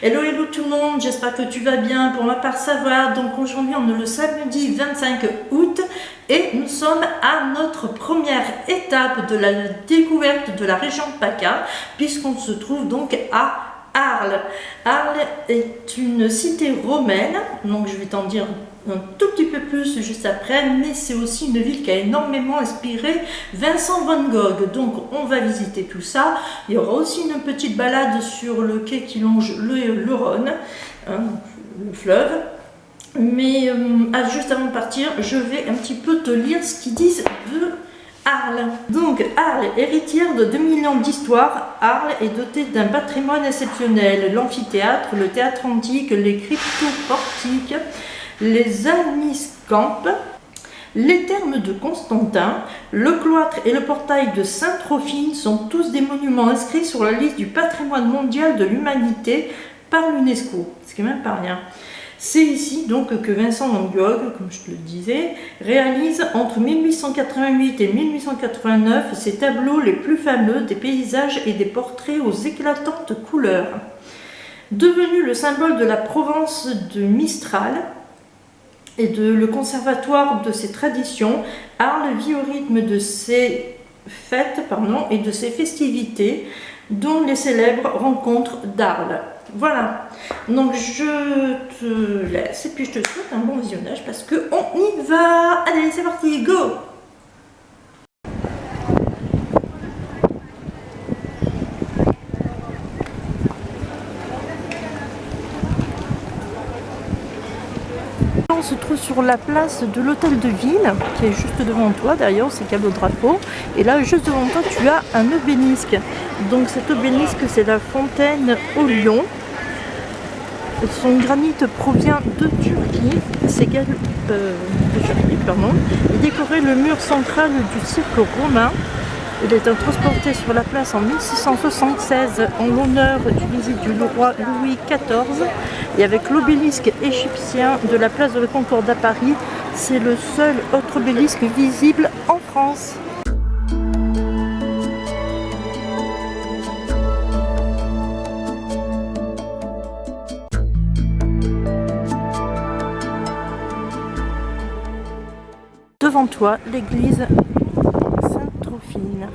Hello hello tout le monde, j'espère que tu vas bien. Pour ma part ça va. Donc aujourd'hui on est le samedi 25 août et nous sommes à notre première étape de la découverte de la région PACA, puisqu'on se trouve donc à Arles. Arles est une cité romaine, donc je vais t'en dire un tout petit peu plus juste après, mais c'est aussi une ville qui a énormément inspiré Vincent van Gogh. Donc on va visiter tout ça. Il y aura aussi une petite balade sur le quai qui longe le Rhône, hein, le fleuve. Mais juste avant de partir, je vais un petit peu te lire ce qu'ils disent de Arles. Donc Arles, héritière de 2 millions d'histoires, Arles est dotée d'un patrimoine exceptionnel. L'amphithéâtre, le théâtre antique, les cryptoportiques, les aniskampes, les thermes de Constantin, le cloître et le portail de Sainte-Trophine sont tous des monuments inscrits sur la liste du patrimoine mondial de l'humanité par l'UNESCO. C'est quand même pas rien. C'est ici donc que Vincent van Gogh, comme je te le disais, réalise entre 1888 et 1889 ses tableaux les plus fameux, des paysages et des portraits aux éclatantes couleurs. Devenu le symbole de la Provence de Mistral et le conservatoire de ses traditions, Arles vit au rythme de ses fêtes et de ses festivités, dont les célèbres rencontres d'Arles. Voilà, donc je te laisse et puis je te souhaite un bon visionnage parce qu'on y va. Allez, c'est parti, go! On se trouve sur la place de l'hôtel de ville qui est juste devant toi, derrière c'est qu'il y a le drapeau, et là juste devant toi tu as un obélisque. Donc cet obélisque c'est la fontaine au lion. Son granit provient de Turquie, Il décorait le mur central du cirque romain. Il est transporté sur la place en 1676 en l'honneur du visite du roi Louis XIV, et avec l'obélisque égyptien de la place de la Concorde à Paris, c'est le seul autre obélisque visible en France. Devant toi, l'église Sainte-Trophine.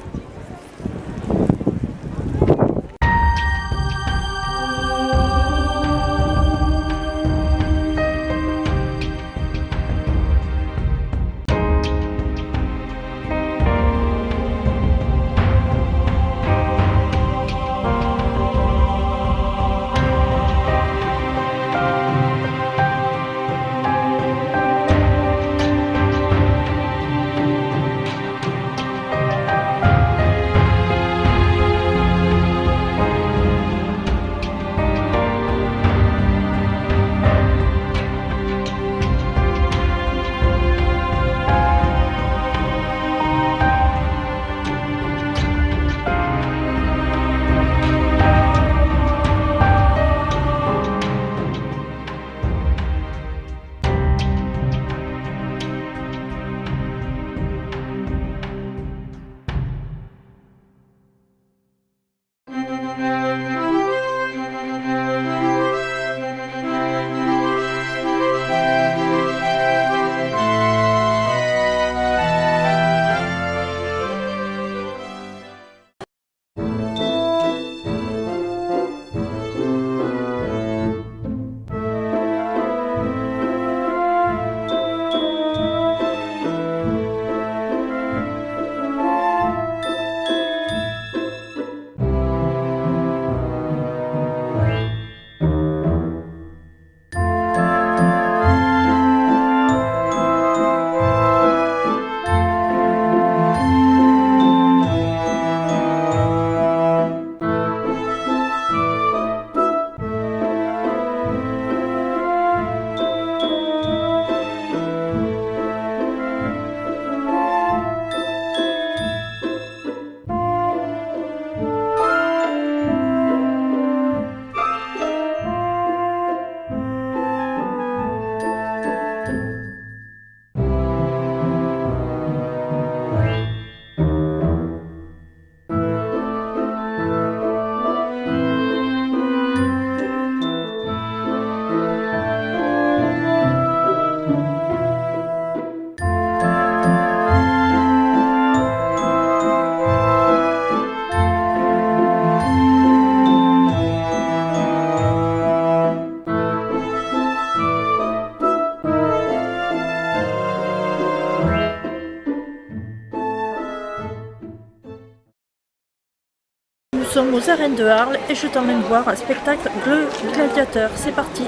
sommes aux arènes de Arles et je t'emmène voir un spectacle de gladiateurs. C'est parti.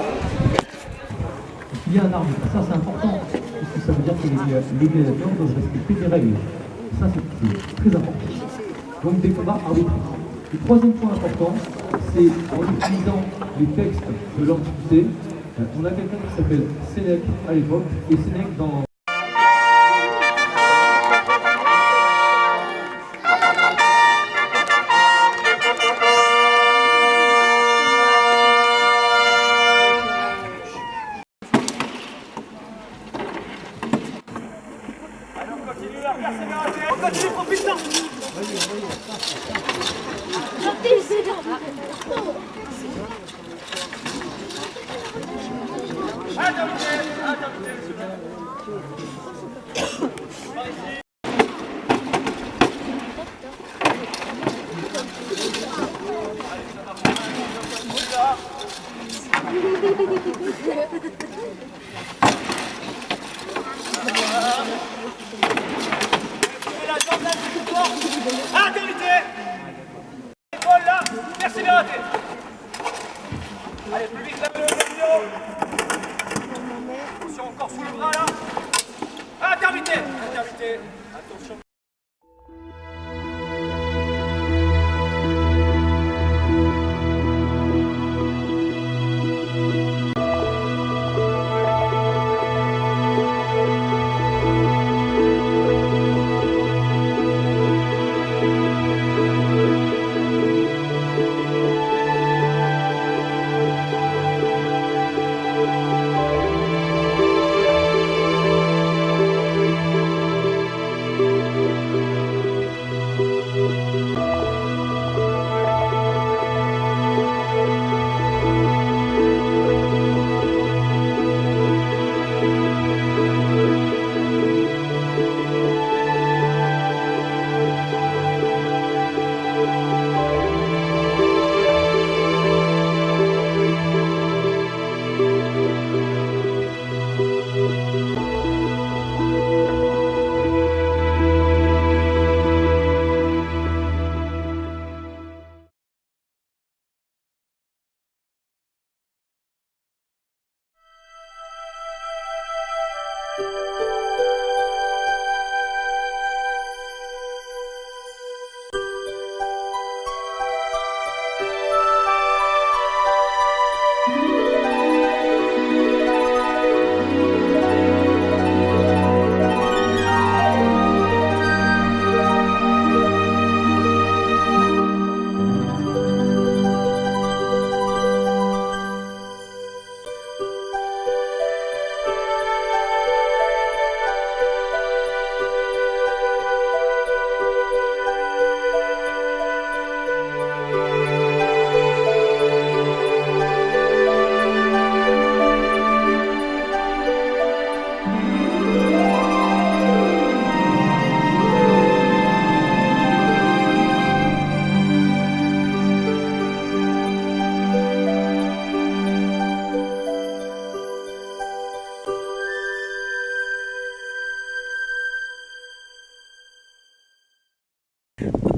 Il y a un arbitre, ça c'est important, puisque ça veut dire que les gladiateurs doivent respecter des règles. Ça c'est très important. Donc des combats arbitrés. Le troisième point important, c'est en utilisant les textes de l'Antiquité, on a quelqu'un qui s'appelle Sénèque à l'époque, et Sénèque dans... On continue, profite-en. Épaule là, merci bien raté. Allez, plus vite là, attention encore sous le bras là. Intervité, intervité, attention.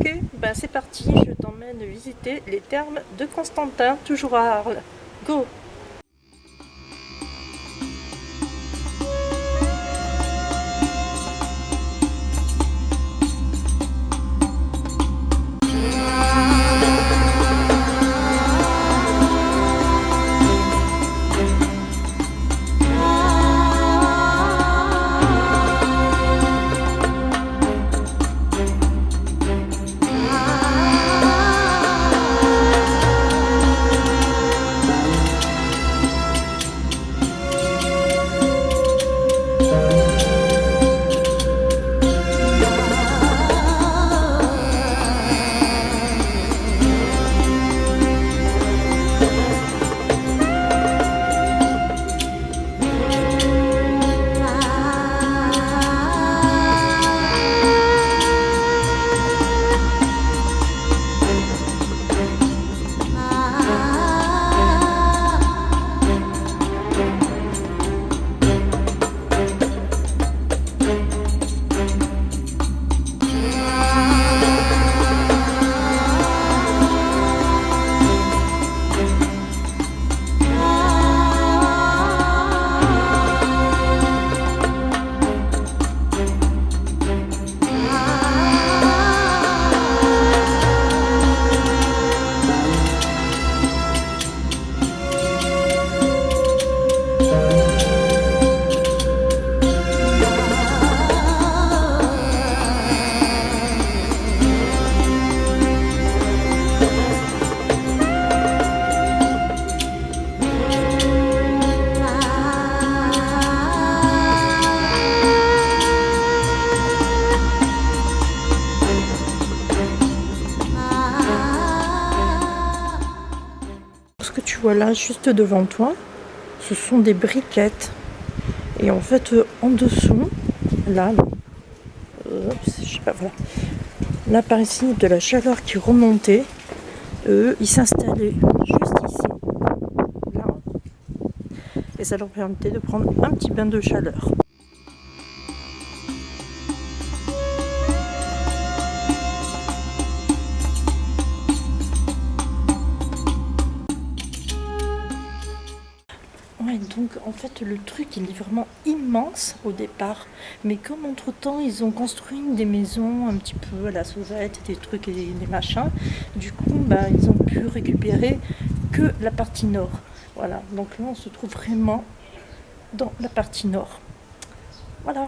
Ok, ben c'est parti, je t'emmène visiter les thermes de Constantin, toujours à Arles. Go! voilà, juste devant toi, ce sont des briquettes. Et en fait, en dessous, là, je sais pas, voilà. Là, par ici, de la chaleur qui remontait. Eux, ils s'installaient juste ici. Là. Et ça leur permettait de prendre un petit bain de chaleur. Ouais, donc en fait le truc il est vraiment immense au départ, mais comme entre temps ils ont construit des maisons un petit peu à la sauvette, des trucs et des machins, du coup bah, ils ont pu récupérer que la partie nord. Voilà, donc là on se trouve vraiment dans la partie nord. Voilà.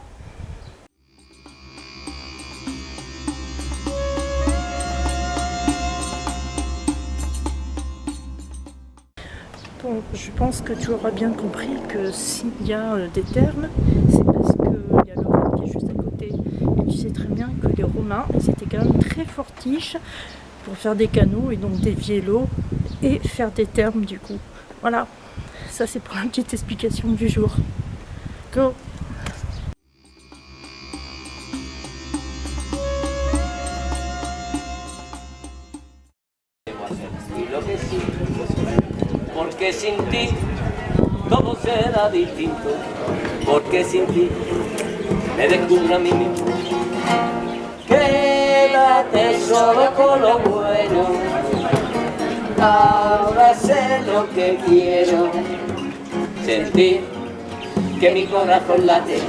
Bon, je pense que tu auras bien compris que s'il y a des thermes, c'est parce qu'il y a le Rhin qui est juste à côté. Et tu sais très bien que les Romains, ils étaient quand même très fortiches pour faire des canaux et donc dévier l'eau et faire des thermes du coup. Voilà, ça c'est pour la petite explication du jour. Go! Porque sin ti todo será distinto, porque sin ti me descubro a mí mismo. Quédate solo con lo bueno, ahora sé lo que quiero, sentir que mi corazón late.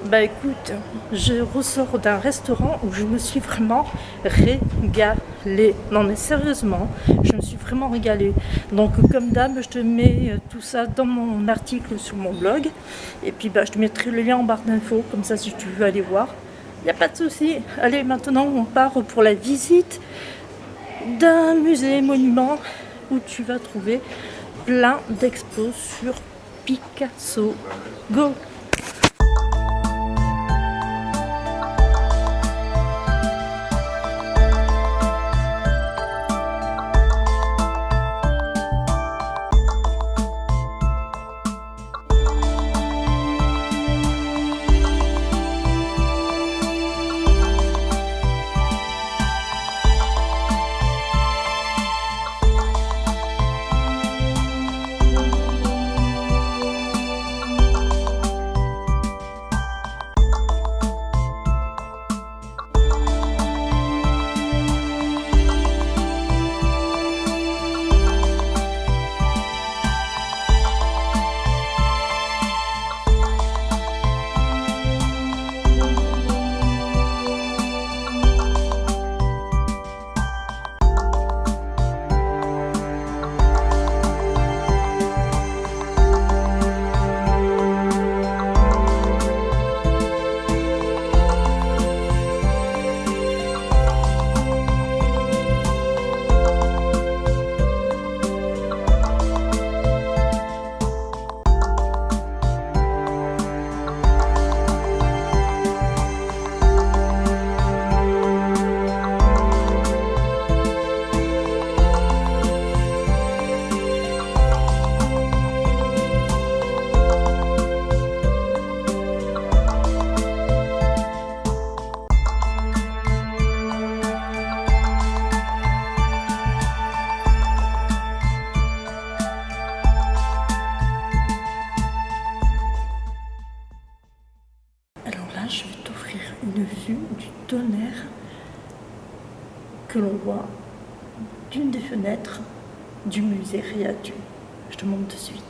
Bah écoute, je ressors d'un restaurant où je me suis vraiment régalée. Non mais sérieusement, je me suis vraiment régalée. Donc comme d'hab, je te mets tout ça dans mon article sur mon blog. Et puis bah, je te mettrai le lien en barre d'infos, comme ça si tu veux aller voir. Il n'y a pas de souci. Allez, maintenant on part pour la visite d'un musée monument où tu vas trouver plein d'expos sur Picasso. Go! Je vais t'offrir une vue du tonnerre que l'on voit d'une des fenêtres du musée Riatu. Je te montre de suite.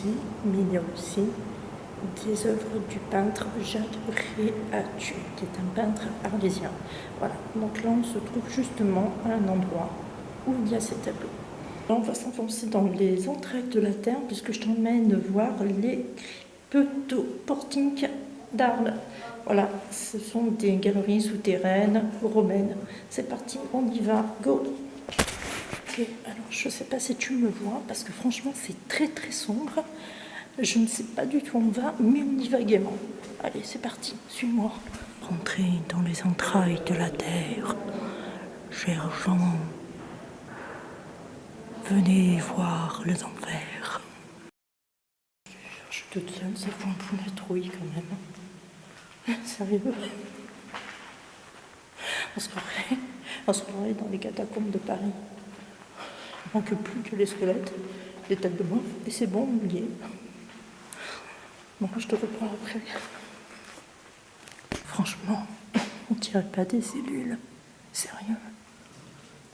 ici, mais il y a aussi des œuvres du peintre Jacques Réatu, qui est un peintre arlésien. Voilà, donc là on se trouve justement à un endroit où il y a ces tableaux. Là on va s'enfoncer dans les entrailles de la terre puisque je t'emmène voir les Cryptoportiques d'Arles. Voilà, ce sont des galeries souterraines romaines. C'est parti, on y va, go! Ok, alors je ne sais pas si tu me vois parce que franchement c'est très très sombre. Je ne sais pas du tout où on va, mais on y va gaiement. Allez, c'est parti, suis-moi. Rentrez dans les entrailles de la terre, chers gens. Venez voir les enfers. Je suis toute seule, ça fout un peu la trouille quand même. Sérieux. On se croirait dans les catacombes de Paris. Il ne manque plus que les squelettes, les têtes de mort, et c'est bon, oublié. Bon, je te reprends après. Franchement, on dirait pas des cellules. Sérieux.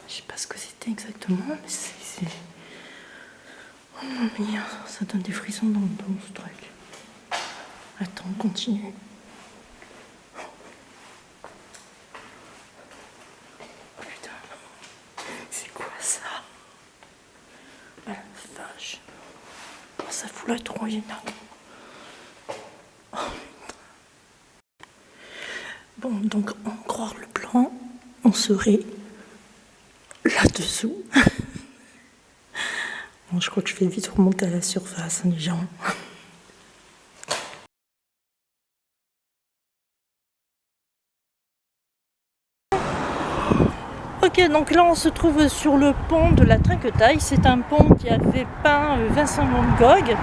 Je sais pas ce que c'était exactement, mais c'est... Oh mon Dieu, ça donne des frissons dans le dos, ce truc. Attends, on continue. Putain, c'est quoi ça? Ah la vache. Oh, ça fout la trouille, là. Bon, donc, en croire le plan, on serait là-dessous. Bon, je crois que je vais vite remonter à la surface, les gens. Ok, donc là, on se trouve sur le pont de la Trinquetaille. C'est un pont qui avait peint Vincent van Gogh. Donc,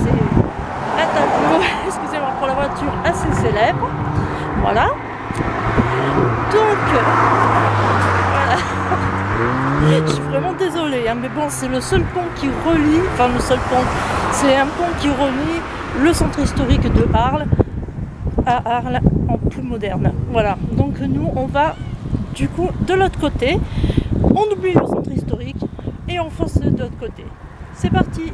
c'est un tableau, excusez-moi pour la voiture, assez célèbre. Voilà. Donc, voilà. Je suis vraiment désolée, hein, mais bon, c'est le seul pont qui relie, enfin le seul pont, c'est un pont qui relie le centre historique de Arles à Arles en plus moderne. Voilà, donc nous, on va du coup de l'autre côté, on oublie le centre historique et on fonce de l'autre côté. C'est parti!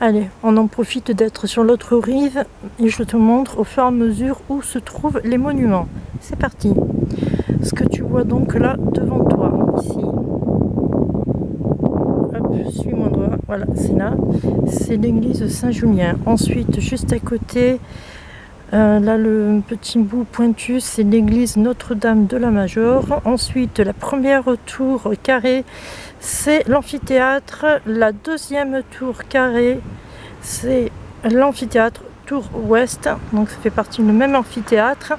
Allez, on en profite d'être sur l'autre rive et je te montre au fur et à mesure où se trouvent les monuments. C'est parti. Ce que tu vois donc là devant toi, ici. Hop, suis-moi droit. Voilà, c'est là. C'est l'église Saint-Julien. Ensuite, juste à côté, là le petit bout pointu, c'est l'église Notre-Dame de la Major. Ensuite, la première tour carrée, c'est l'amphithéâtre. La deuxième tour carrée, c'est l'amphithéâtre tour ouest. Donc ça fait partie du même amphithéâtre.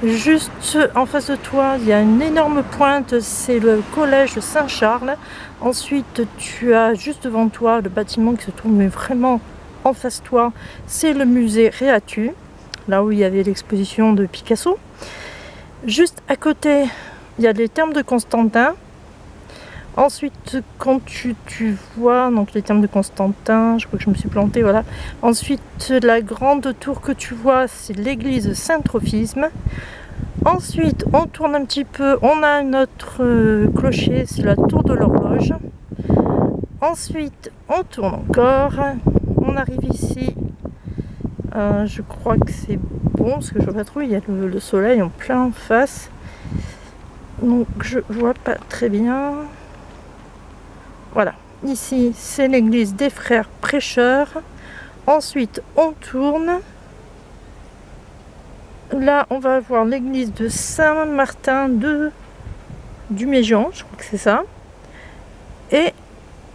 Juste en face de toi, il y a une énorme pointe, c'est le collège Saint-Charles. Ensuite, tu as juste devant toi le bâtiment qui se trouve mais vraiment en face de toi, c'est le musée Réatu, là où il y avait l'exposition de Picasso. Juste à côté, il y a les thermes de Constantin. Ensuite, quand tu vois donc les thermes de Constantin, je crois que je me suis plantée, voilà. Ensuite, la grande tour que tu vois, c'est l'église Saint-Trophisme. Ensuite, on tourne un petit peu, on a un autre clocher, c'est la tour de l'horloge. Ensuite, on tourne encore, on arrive ici. Je crois que c'est bon, parce que je vois pas trop, il y a le soleil en plein face. Donc, je vois pas très bien. Voilà, ici c'est l'église des frères prêcheurs. Ensuite on tourne. Là on va voir l'église de Saint-Martin du Méjean, je crois que c'est ça. Et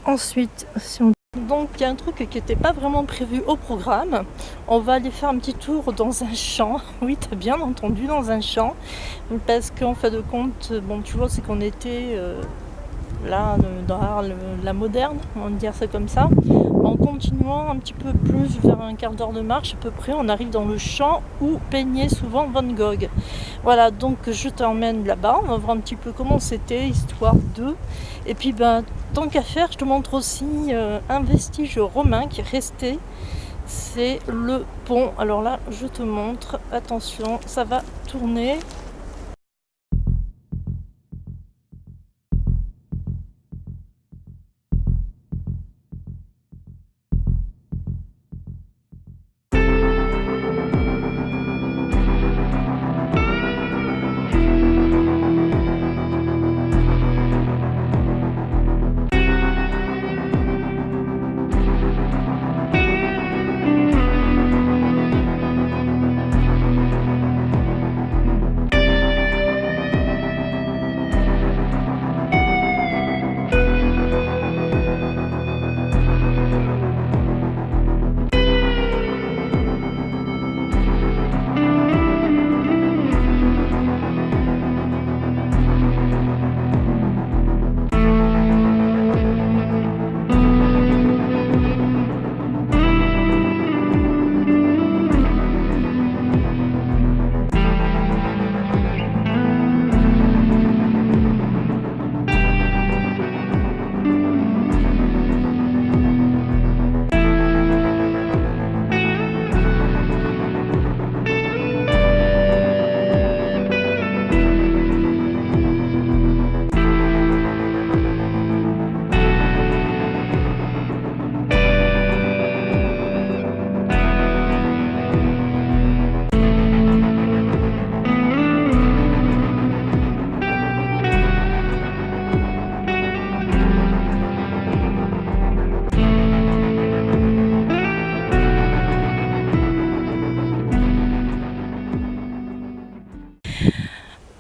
ensuite, si on... donc il y a un truc qui n'était pas vraiment prévu au programme. On va aller faire un petit tour dans un champ. Oui, tu as bien entendu, dans un champ. Parce qu'en fin de compte, bon tu vois, c'est qu'on était... là, dans Arles, la moderne, on va dire ça comme ça. En continuant un petit peu plus vers un quart d'heure de marche à peu près, on arrive dans le champ où peignait souvent Van Gogh. Voilà, donc je t'emmène là-bas, on va voir un petit peu comment c'était, histoire de... Et puis ben, tant qu'à faire, je te montre aussi un vestige romain qui est resté. C'est le pont. Alors là, je te montre, attention, ça va tourner.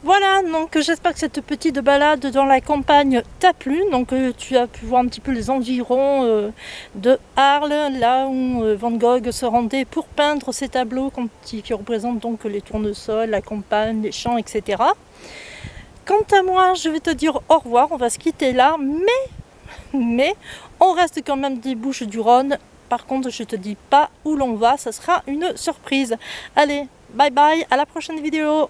Voilà, donc j'espère que cette petite balade dans la campagne t'a plu. Donc tu as pu voir un petit peu les environs de Arles, là où Van Gogh se rendait pour peindre ses tableaux qui représentent donc les tournesols, la campagne, les champs, etc. Quant à moi, je vais te dire au revoir, on va se quitter là, mais on reste quand même des Bouches-du-Rhône. Par contre, je te dis pas où l'on va, ça sera une surprise. Allez, bye bye, à la prochaine vidéo.